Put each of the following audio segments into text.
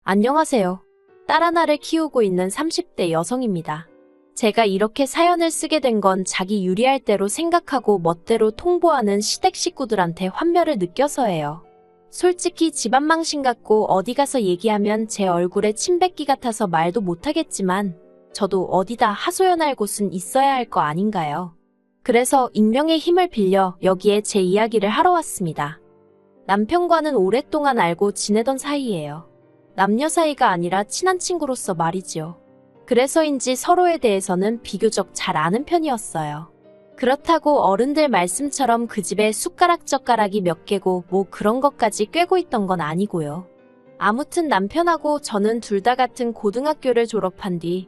안녕하세요. 딸 하나를 키우고 있는 30대 여성입니다. 제가 이렇게 사연을 쓰게 된 건 자기 유리할 대로 생각하고 멋대로 통보하는 시댁 식구들한테 환멸을 느껴서예요. 솔직히 집안 망신 같고 어디 가서 얘기하면 제 얼굴에 침 뱉기 같아서 말도 못하겠지만 저도 어디다 하소연할 곳은 있어야 할 거 아닌가요? 그래서 익명의 힘을 빌려 여기에 제 이야기를 하러 왔습니다. 남편과는 오랫동안 알고 지내던 사이예요. 남녀 사이가 아니라 친한 친구로서 말이지요. 그래서인지 서로에 대해서는 비교적 잘 아는 편이었어요. 그렇다고 어른들 말씀처럼 그 집에 숟가락 젓가락이 몇 개고 뭐 그런 것까지 꿰고 있던 건 아니고요. 아무튼 남편하고 저는 둘 다 같은 고등학교를 졸업한 뒤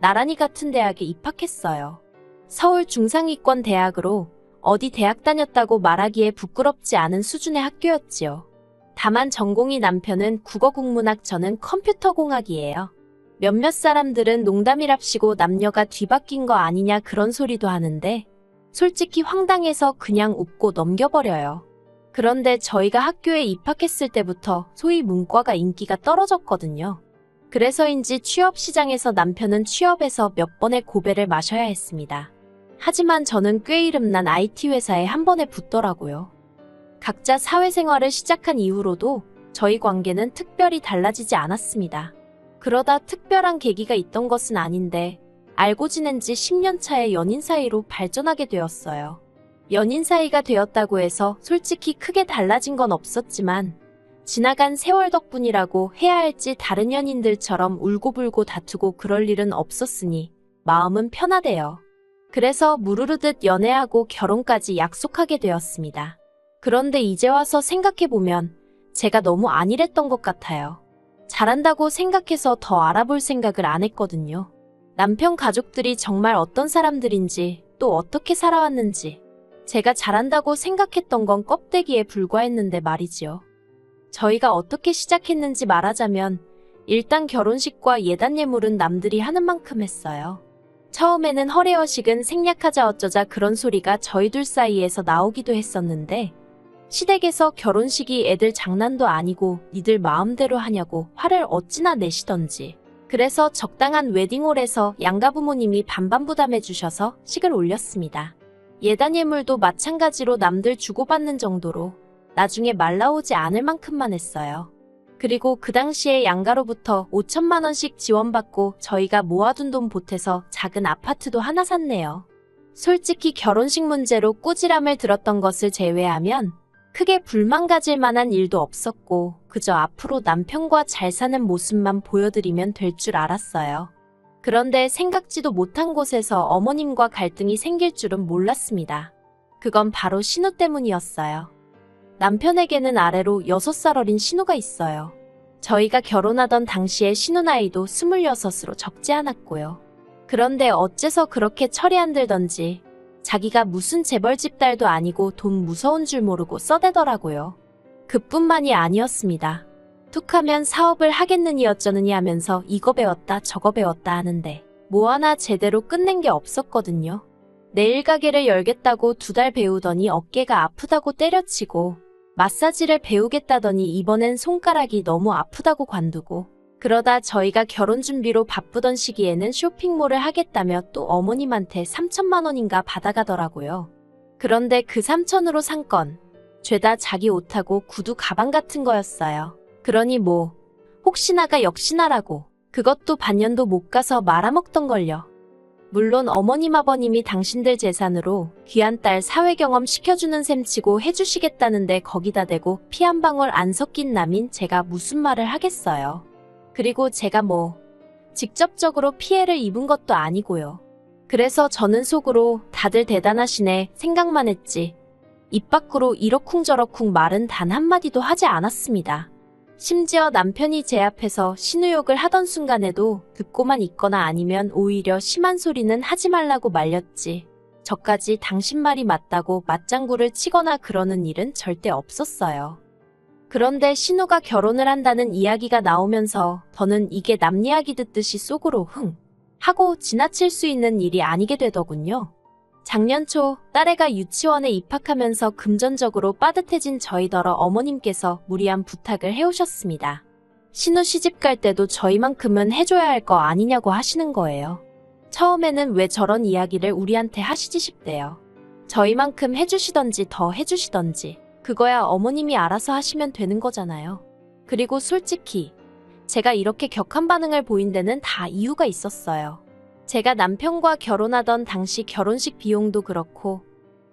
나란히 같은 대학에 입학했어요. 서울 중상위권 대학으로 어디 대학 다녔다고 말하기에 부끄럽지 않은 수준의 학교였지요. 다만 전공이 남편은 국어국문학, 저는 컴퓨터공학이에요. 몇몇 사람들은 농담이랍시고 남녀가 뒤바뀐 거 아니냐 그런 소리도 하는데 솔직히 황당해서 그냥 웃고 넘겨버려요. 그런데 저희가 학교에 입학했을 때부터 소위 문과가 인기가 떨어졌거든요. 그래서인지 취업시장에서 남편은 취업에서 몇 번의 고배를 마셔야 했습니다. 하지만 저는 꽤 이름난 IT 회사에 한 번에 붙더라고요. 각자 사회생활을 시작한 이후로도 저희 관계는 특별히 달라지지 않았습니다. 그러다 특별한 계기가 있던 것은 아닌데 알고 지낸 지 10년 차에 연인 사이로 발전하게 되었어요. 연인 사이가 되었다고 해서 솔직히 크게 달라진 건 없었지만 지나간 세월 덕분이라고 해야 할지 다른 연인들처럼 울고불고 다투고 그럴 일은 없었으니 마음은 편하대요. 그래서 무르르듯 연애하고 결혼까지 약속하게 되었습니다. 그런데 이제 와서 생각해보면 제가 너무 안일했던 것 같아요. 잘한다고 생각해서 더 알아볼 생각을 안 했거든요. 남편 가족들이 정말 어떤 사람들인지 또 어떻게 살아왔는지 제가 잘한다고 생각했던 건 껍데기에 불과했는데 말이지요. 저희가 어떻게 시작했는지 말하자면 일단 결혼식과 예단 예물은 남들이 하는 만큼 했어요. 처음에는 허례허식은 생략하자 어쩌자 그런 소리가 저희 둘 사이에서 나오기도 했었는데 시댁에서 결혼식이 애들 장난도 아니고 니들 마음대로 하냐고 화를 어찌나 내시던지. 그래서 적당한 웨딩홀에서 양가 부모님이 반반 부담해 주셔서 식을 올렸습니다. 예단 예물도 마찬가지로 남들 주고받는 정도로 나중에 말 나오지 않을 만큼만 했어요. 그리고 그 당시에 양가로부터 5천만 원씩 지원받고 저희가 모아둔 돈 보태서 작은 아파트도 하나 샀네요. 솔직히 결혼식 문제로 꾸지람을 들었던 것을 제외하면 크게 불만 가질 만한 일도 없었고 그저 앞으로 남편과 잘 사는 모습만 보여드리면 될 줄 알았어요. 그런데 생각지도 못한 곳에서 어머님과 갈등이 생길 줄은 몰랐습니다. 그건 바로 신우 때문이었어요. 남편에게는 아래로 6살 어린 신우가 있어요. 저희가 결혼하던 당시에 신우 나이도 26으로 적지 않았고요. 그런데 어째서 그렇게 철이 안 들던지 자기가 무슨 재벌집 딸도 아니고 돈 무서운 줄 모르고 써대더라고요. 그뿐만이 아니었습니다. 툭하면 사업을 하겠느니 어쩌느니 하면서 이거 배웠다 저거 배웠다 하는데 뭐 하나 제대로 끝낸 게 없었거든요. 네일 가게를 열겠다고 2달 배우더니 어깨가 아프다고 때려치고 마사지를 배우겠다더니 이번엔 손가락이 너무 아프다고 관두고 그러다 저희가 결혼 준비로 바쁘던 시기에는 쇼핑몰을 하겠다며 또 어머님한테 3천만 원인가 받아가더라고요. 그런데 그 3천으로 산 건 죄다 자기 옷하고 구두 가방 같은 거였어요. 그러니 뭐 혹시나가 역시나라고 그것도 반년도 못 가서 말아먹던걸요. 물론 어머님 아버님이 당신들 재산으로 귀한 딸 사회경험 시켜주는 셈치고 해주시겠다는데 거기다 대고 피 한 방울 안 섞인 남인 제가 무슨 말을 하겠어요. 그리고 제가 뭐 직접적으로 피해를 입은 것도 아니고요. 그래서 저는 속으로 다들 대단하시네 생각만 했지 입 밖으로 이러쿵저러쿵 말은 단 한마디도 하지 않았습니다. 심지어 남편이 제 앞에서 신우욕을 하던 순간에도 듣고만 있거나 아니면 오히려 심한 소리는 하지 말라고 말렸지. 저까지 당신 말이 맞다고 맞장구를 치거나 그러는 일은 절대 없었어요. 그런데 신우가 결혼을 한다는 이야기가 나오면서 저는 이게 남 이야기 듣듯이 속으로 흥 하고 지나칠 수 있는 일이 아니게 되더군요. 작년 초 딸애가 유치원에 입학하면서 금전적으로 빠듯해진 저희더러 어머님께서 무리한 부탁을 해오셨습니다. 신우 시집 갈 때도 저희만큼은 해줘야 할 거 아니냐고 하시는 거예요. 처음에는 왜 저런 이야기를 우리한테 하시지 싶대요. 저희만큼 해주시던지 더 해주시던지 그거야 어머님이 알아서 하시면 되는 거잖아요. 그리고 솔직히 제가 이렇게 격한 반응을 보인 데는 다 이유가 있었어요. 제가 남편과 결혼하던 당시 결혼식 비용도 그렇고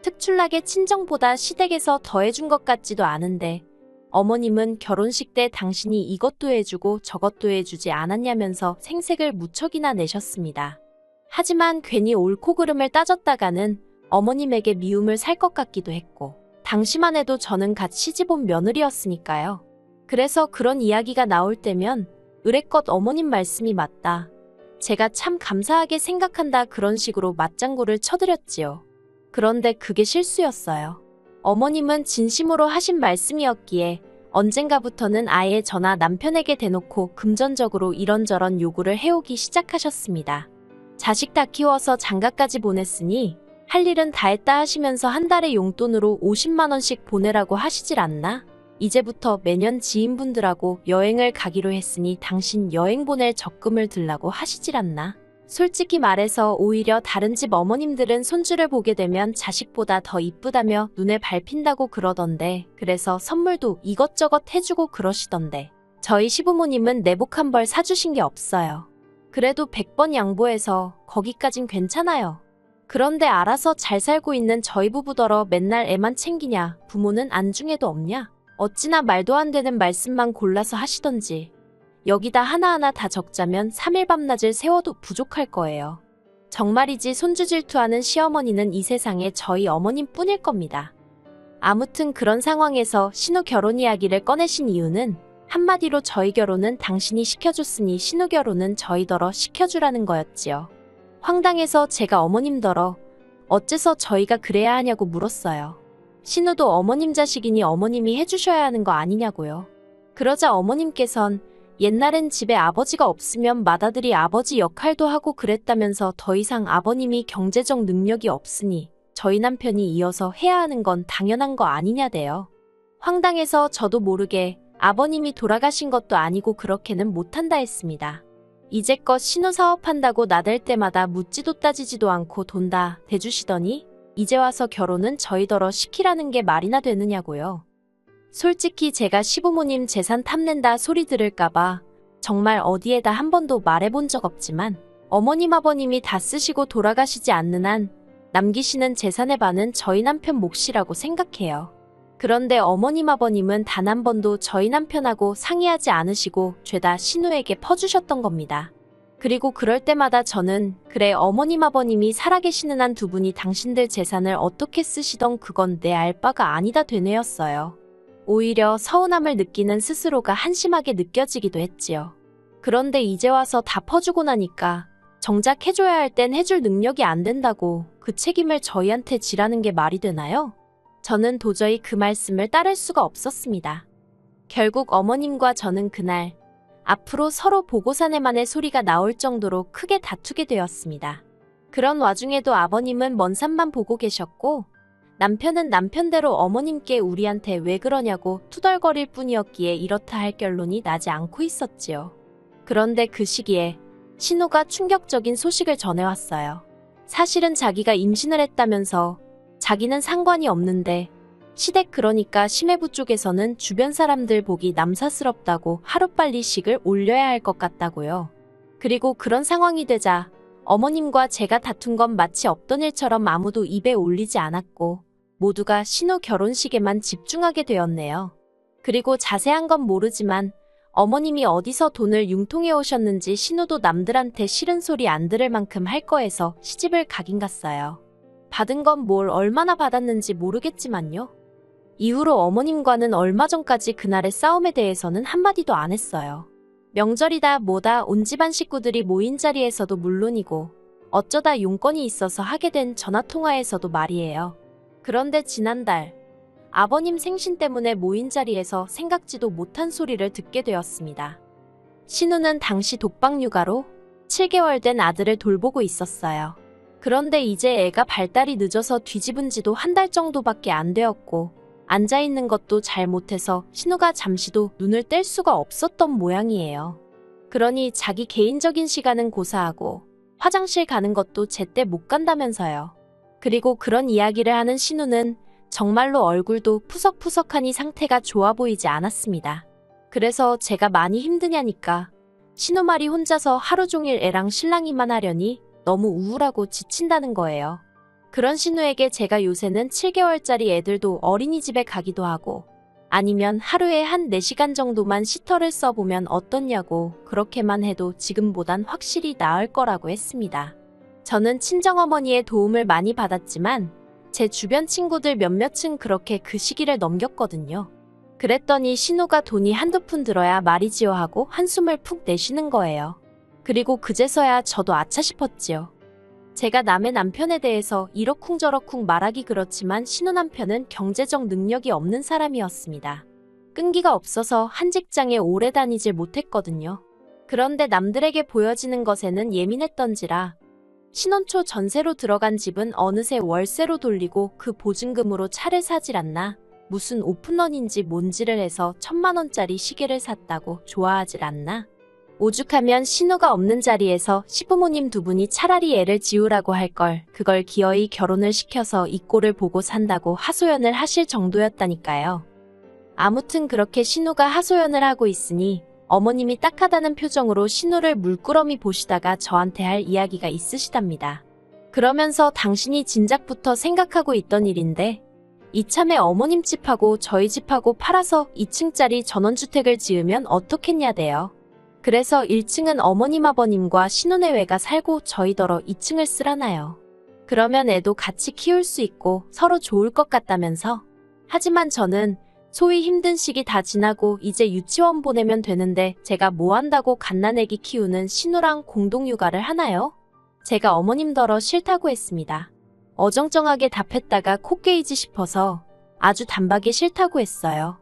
특출나게 친정보다 시댁에서 더 해준 것 같지도 않은데 어머님은 결혼식 때 당신이 이것도 해주고 저것도 해주지 않았냐면서 생색을 무척이나 내셨습니다. 하지만 괜히 옳고 그름을 따졌다가는 어머님에게 미움을 살 것 같기도 했고 당시만 해도 저는 갓 시집온 며느리였으니까요. 그래서 그런 이야기가 나올 때면 의례껏 어머님 말씀이 맞다. 제가 참 감사하게 생각한다 그런 식으로 맞장구를 쳐드렸지요. 그런데 그게 실수였어요. 어머님은 진심으로 하신 말씀이었기에 언젠가부터는 아예 저나 남편에게 대놓고 금전적으로 이런저런 요구를 해오기 시작하셨습니다. 자식 다 키워서 장가까지 보냈으니 할 일은 다 했다 하시면서 한 달에 용돈으로 50만 원씩 보내라고 하시질 않나? 이제부터 매년 지인분들하고 여행을 가기로 했으니 당신 여행 보낼 적금을 들라고 하시질 않나? 솔직히 말해서 오히려 다른 집 어머님들은 손주를 보게 되면 자식보다 더 이쁘다며 눈에 밟힌다고 그러던데 그래서 선물도 이것저것 해주고 그러시던데 저희 시부모님은 내복 한 벌 사주신 게 없어요. 그래도 100번 양보해서 거기까진 괜찮아요. 그런데 알아서 잘 살고 있는 저희 부부더러 맨날 애만 챙기냐 부모는 안중에도 없냐 어찌나 말도 안 되는 말씀만 골라서 하시던지 여기다 하나하나 다 적자면 3일 밤낮을 세워도 부족할 거예요. 정말이지 손주 질투하는 시어머니는 이 세상에 저희 어머님뿐일 겁니다. 아무튼 그런 상황에서 신우 결혼 이야기를 꺼내신 이유는 한마디로 저희 결혼은 당신이 시켜줬으니 신우 결혼은 저희더러 시켜주라는 거였지요. 황당해서 제가 어머님더러 어째서 저희가 그래야 하냐고 물었어요. 신우도 어머님 자식이니 어머님이 해주셔야 하는 거 아니냐고요. 그러자 어머님께선 옛날엔 집에 아버지가 없으면 맏아들이 아버지 역할도 하고 그랬다면서 더 이상 아버님이 경제적 능력이 없으니 저희 남편이 이어서 해야 하는 건 당연한 거 아니냐대요. 황당해서 저도 모르게 아버님이 돌아가신 것도 아니고 그렇게는 못한다 했습니다. 이제껏 신우 사업한다고 나댈 때마다 묻지도 따지지도 않고 돈 다 대주시더니 이제 와서 결혼은 저희더러 시키라는 게 말이나 되느냐고요. 솔직히 제가 시부모님 재산 탐낸다 소리 들을까봐 정말 어디에다 한 번도 말해본 적 없지만 어머님 아버님이 다 쓰시고 돌아가시지 않는 한 남기시는 재산의 반은 저희 남편 몫이라고 생각해요. 그런데 어머님 아버님은 단 한 번도 저희 남편하고 상의하지 않으시고 죄다 신우에게 퍼주셨던 겁니다. 그리고 그럴 때마다 저는 그래 어머님 아버님이 살아계시는 한 두 분이 당신들 재산을 어떻게 쓰시던 그건 내 알 바가 아니다 되뇌었어요. 오히려 서운함을 느끼는 스스로가 한심하게 느껴지기도 했지요. 그런데 이제 와서 다 퍼주고 나니까 정작 해줘야 할 땐 해줄 능력이 안 된다고 그 책임을 저희한테 지라는 게 말이 되나요? 저는 도저히 그 말씀을 따를 수가 없었습니다. 결국 어머님과 저는 그날 앞으로 서로 보고 사내만의 소리가 나올 정도로 크게 다투게 되었습니다. 그런 와중에도 아버님은 먼 산만 보고 계셨고 남편은 남편대로 어머님께 우리한테 왜 그러냐고 투덜거릴 뿐이었기에 이렇다 할 결론이 나지 않고 있었지요. 그런데 그 시기에 신우가 충격적인 소식을 전해왔어요. 사실은 자기가 임신을 했다면서 자기는 상관이 없는데 시댁 그러니까 심해부 쪽에서는 주변 사람들 보기 남사스럽다고 하루빨리 식을 올려야 할 것 같다고요. 그리고 그런 상황이 되자 어머님과 제가 다툰 건 마치 없던 일처럼 아무도 입에 올리지 않았고 모두가 신우 결혼식에만 집중하게 되었네요. 그리고 자세한 건 모르지만 어머님이 어디서 돈을 융통해 오셨는지 신우도 남들한테 싫은 소리 안 들을 만큼 할 거해서 시집을 가긴 갔어요. 받은 건 뭘 얼마나 받았는지 모르겠지만요. 이후로 어머님과는 얼마 전까지 그날의 싸움에 대해서는 한마디도 안 했어요. 명절이다 뭐다 온 집안 식구들이 모인 자리에서도 물론이고 어쩌다 용건이 있어서 하게 된 전화통화에서도 말이에요. 그런데 지난달 아버님 생신 때문에 모인 자리에서 생각지도 못한 소리를 듣게 되었습니다. 신우는 당시 독박 육아로 7개월 된 아들을 돌보고 있었어요. 그런데 이제 애가 발달이 늦어서 뒤집은 지도 한 달 정도밖에 안 되었고 앉아있는 것도 잘 못해서 신우가 잠시도 눈을 뗄 수가 없었던 모양이에요. 그러니 자기 개인적인 시간은 고사하고 화장실 가는 것도 제때 못 간다면서요. 그리고 그런 이야기를 하는 신우는 정말로 얼굴도 푸석푸석하니 상태가 좋아 보이지 않았습니다. 그래서 제가 많이 힘드냐니까 신우 말이 혼자서 하루 종일 애랑 실랑이만 하려니 너무 우울하고 지친다는 거예요. 그런 신우에게 제가 요새는 7개월짜리 애들도 어린이집에 가기도 하고 아니면 하루에 한 4시간 정도만 시터를 써보면 어떻냐고 그렇게만 해도 지금보단 확실히 나을 거라고 했습니다. 저는 친정어머니의 도움을 많이 받았지만 제 주변 친구들 몇몇은 그렇게 그 시기를 넘겼거든요. 그랬더니 신우가 돈이 한두 푼 들어야 말이지요 하고 한숨을 푹 내쉬는 거예요. 그리고 그제서야 저도 아차 싶었지요. 제가 남의 남편에 대해서 이러쿵저러쿵 말하기 그렇지만 신우 남편은 경제적 능력이 없는 사람이었습니다. 끈기가 없어서 한 직장에 오래 다니질 못했거든요. 그런데 남들에게 보여지는 것에는 예민했던지라 신혼 초 전세로 들어간 집은 어느새 월세로 돌리고 그 보증금으로 차를 사질 않나 무슨 오픈런인지 뭔지를 해서 1,000만 원짜리 시계를 샀다고 좋아하질 않나 오죽하면 신우가 없는 자리에서 시부모님 두 분이 차라리 애를 지우라고 할 걸 그걸 기어이 결혼을 시켜서 이 꼴을 보고 산다고 하소연을 하실 정도였다니까요. 아무튼 그렇게 신우가 하소연을 하고 있으니 어머님이 딱하다는 표정으로 신우를 물끄러미 보시다가 저한테 할 이야기가 있으시답니다. 그러면서 당신이 진작부터 생각하고 있던 일인데 이참에 어머님 집하고 저희 집하고 팔아서 2층짜리 전원주택을 지으면 어떻겠냐대요. 그래서 1층은 어머님 아버님과 신혼애외가 살고 저희더러 2층을 쓰라나요. 그러면 애도 같이 키울 수 있고 서로 좋을 것 같다면서. 하지만 저는 소위 힘든 시기 다 지나고 이제 유치원 보내면 되는데 제가 뭐 한다고 갓난애기 키우는 신우랑 공동육아를 하나요? 제가 어머님더러 싫다고 했습니다. 어정쩡하게 답했다가 코 깨이지 싶어서 아주 단박에 싫다고 했어요.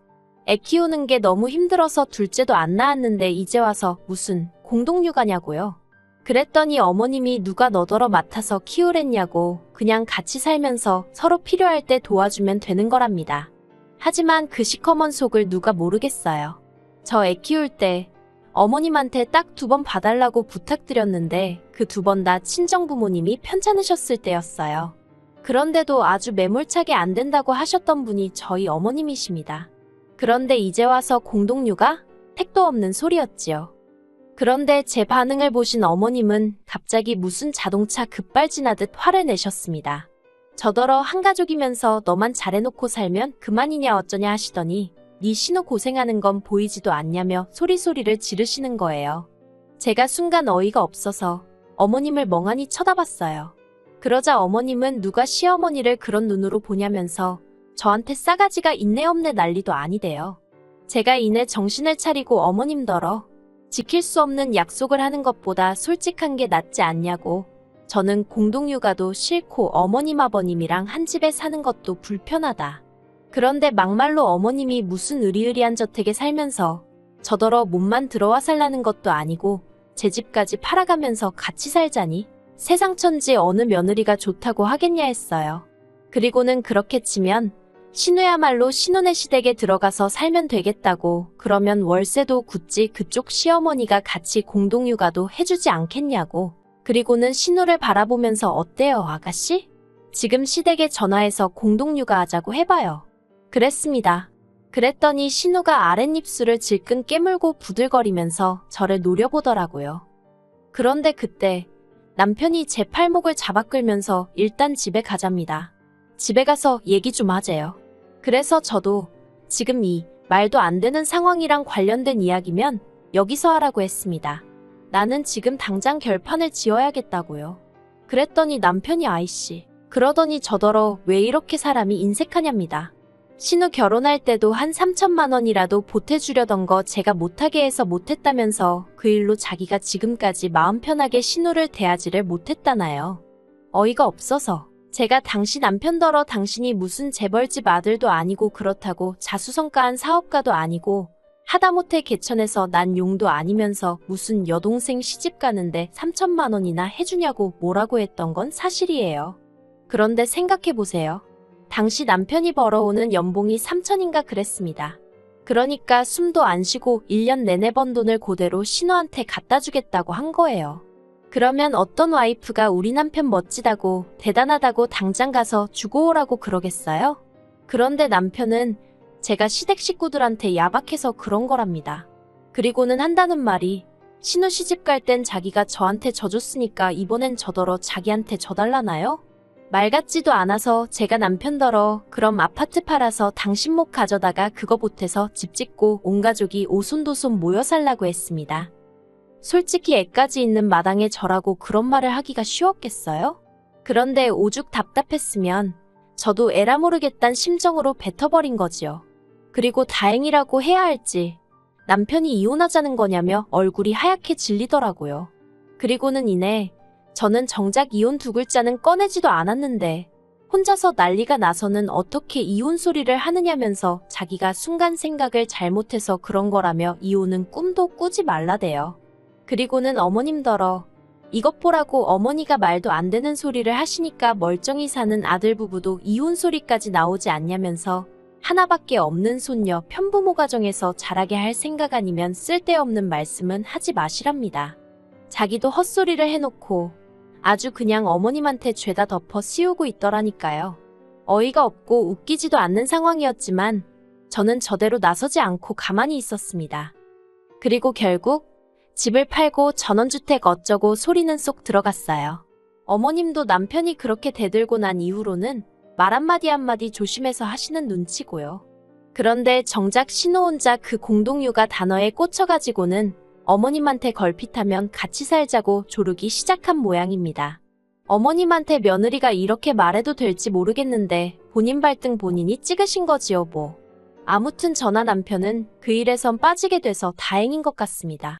애 키우는 게 너무 힘들어서 둘째도 안 낳았는데 이제 와서 무슨 공동육아냐고요. 그랬더니 어머님이 누가 너더러 맡아서 키우랬냐고 그냥 같이 살면서 서로 필요할 때 도와주면 되는 거랍니다. 하지만 그 시커먼 속을 누가 모르겠어요. 저 애 키울 때 어머님한테 딱 2번 봐달라고 부탁드렸는데 그 2번 다 친정부모님이 편찮으셨을 때였어요. 그런데도 아주 매몰차게 안 된다고 하셨던 분이 저희 어머님이십니다. 그런데 이제 와서 공동육아? 택도 없는 소리였지요. 그런데 제 반응을 보신 어머님은 갑자기 무슨 자동차 급발진하듯 화를 내셨습니다. 저더러 한가족이면서 너만 잘해놓고 살면 그만이냐 어쩌냐 하시더니 네 신우 고생하는 건 보이지도 않냐며 소리소리를 지르시는 거예요. 제가 순간 어이가 없어서 어머님을 멍하니 쳐다봤어요. 그러자 어머님은 누가 시어머니를 그런 눈으로 보냐면서 저한테 싸가지가 있네 없네 난리도 아니대요. 제가 이내 정신을 차리고 어머님더러 지킬 수 없는 약속을 하는 것보다 솔직한 게 낫지 않냐고 저는 공동육아도 싫고 어머님 아버님이랑 한 집에 사는 것도 불편하다. 그런데 막말로 어머님이 무슨 으리으리한 저택에 살면서 저더러 몸만 들어와 살라는 것도 아니고 제 집까지 팔아가면서 같이 살자니 세상 천지 어느 며느리가 좋다고 하겠냐 했어요. 그리고는 그렇게 치면 신우야말로 신혼의 시댁에 들어가서 살면 되겠다고 그러면 월세도 굳이 그쪽 시어머니가 같이 공동육아도 해주지 않겠냐고 그리고는 신우를 바라보면서 어때요 아가씨? 지금 시댁에 전화해서 공동육아 하자고 해봐요. 그랬습니다. 그랬더니 신우가 아랫입술을 질끈 깨물고 부들거리면서 저를 노려보더라고요. 그런데 그때 남편이 제 팔목을 잡아 끌면서 일단 집에 가자입니다. 집에 가서 얘기 좀 하재요. 그래서 저도 지금 이 말도 안 되는 상황이랑 관련된 이야기면 여기서 하라고 했습니다. 나는 지금 당장 결판을 지어야겠다고요. 그랬더니 남편이 아이씨 그러더니 저더러 왜 이렇게 사람이 인색하냐입니다. 신우 결혼할 때도 한 3천만 원이라도 보태주려던 거 제가 못하게 해서 못했다면서 그 일로 자기가 지금까지 마음 편하게 신우를 대하지를 못했다나요. 어이가 없어서 제가 당신 남편더러 당신이 무슨 재벌집 아들도 아니고 그렇다고 자수성가한 사업가도 아니고 하다못해 개천에서 난 용도 아니면서 무슨 여동생 시집 가는데 3천만 원이나 해주냐고 뭐라고 했던 건 사실이에요. 그런데 생각해보세요. 당시 남편이 벌어오는 연봉이 3천인가 그랬습니다. 그러니까 숨도 안 쉬고 1년 내내 번 돈을 그대로 신우한테 갖다 주겠다고 한 거예요. 그러면 어떤 와이프가 우리 남편 멋지다고 대단하다고 당장 가서 주고 오라고 그러겠어요? 그런데 남편은 제가 시댁 식구들한테 야박해서 그런 거랍니다. 그리고는 한다는 말이 신우 시집 갈 땐 자기가 저한테 져줬으니까 이번엔 저더러 자기한테 져달라나요? 말 같지도 않아서 제가 남편더러 그럼 아파트 팔아서 당신 목 가져다가 그거 보태서 집 짓고 온 가족이 오손도손 모여 살라고 했습니다. 솔직히 애까지 있는 마당에 저라고 그런 말을 하기가 쉬웠겠어요? 그런데 오죽 답답했으면 저도 에라 모르겠단 심정으로 뱉어버린 거지요. 그리고 다행이라고 해야 할지 남편이 이혼하자는 거냐며 얼굴이 하얗게 질리더라고요. 그리고는 이내 저는 정작 이혼 두 글자는 꺼내지도 않았는데 혼자서 난리가 나서는 어떻게 이혼 소리를 하느냐면서 자기가 순간 생각을 잘못해서 그런 거라며 이혼은 꿈도 꾸지 말라대요. 그리고는 어머님더러 이것 보라고 어머니가 말도 안 되는 소리를 하시니까 멀쩡히 사는 아들 부부도 이혼 소리까지 나오지 않냐면서 하나밖에 없는 손녀 편부모 가정에서 자라게 할 생각 아니면 쓸데없는 말씀은 하지 마시랍니다. 자기도 헛소리를 해놓고 아주 그냥 어머님한테 죄다 덮어 씌우고 있더라니까요. 어이가 없고 웃기지도 않는 상황이었지만 저는 저대로 나서지 않고 가만히 있었습니다. 그리고 결국 집을 팔고 전원주택 어쩌고 소리는 쏙 들어갔어요. 어머님도 남편이 그렇게 대들고 난 이후로는 말 한마디 조심해서 하시는 눈치고요. 그런데 정작 신우 혼자 그 공동육아 단어에 꽂혀가지고는 어머님한테 걸핏하면 같이 살자고 조르기 시작한 모양입니다. 어머님한테 며느리가 이렇게 말해도 될지 모르겠는데 본인 발등 본인이 찍으신 거지요 뭐. 아무튼 저나 남편은 그 일에선 빠지게 돼서 다행인 것 같습니다.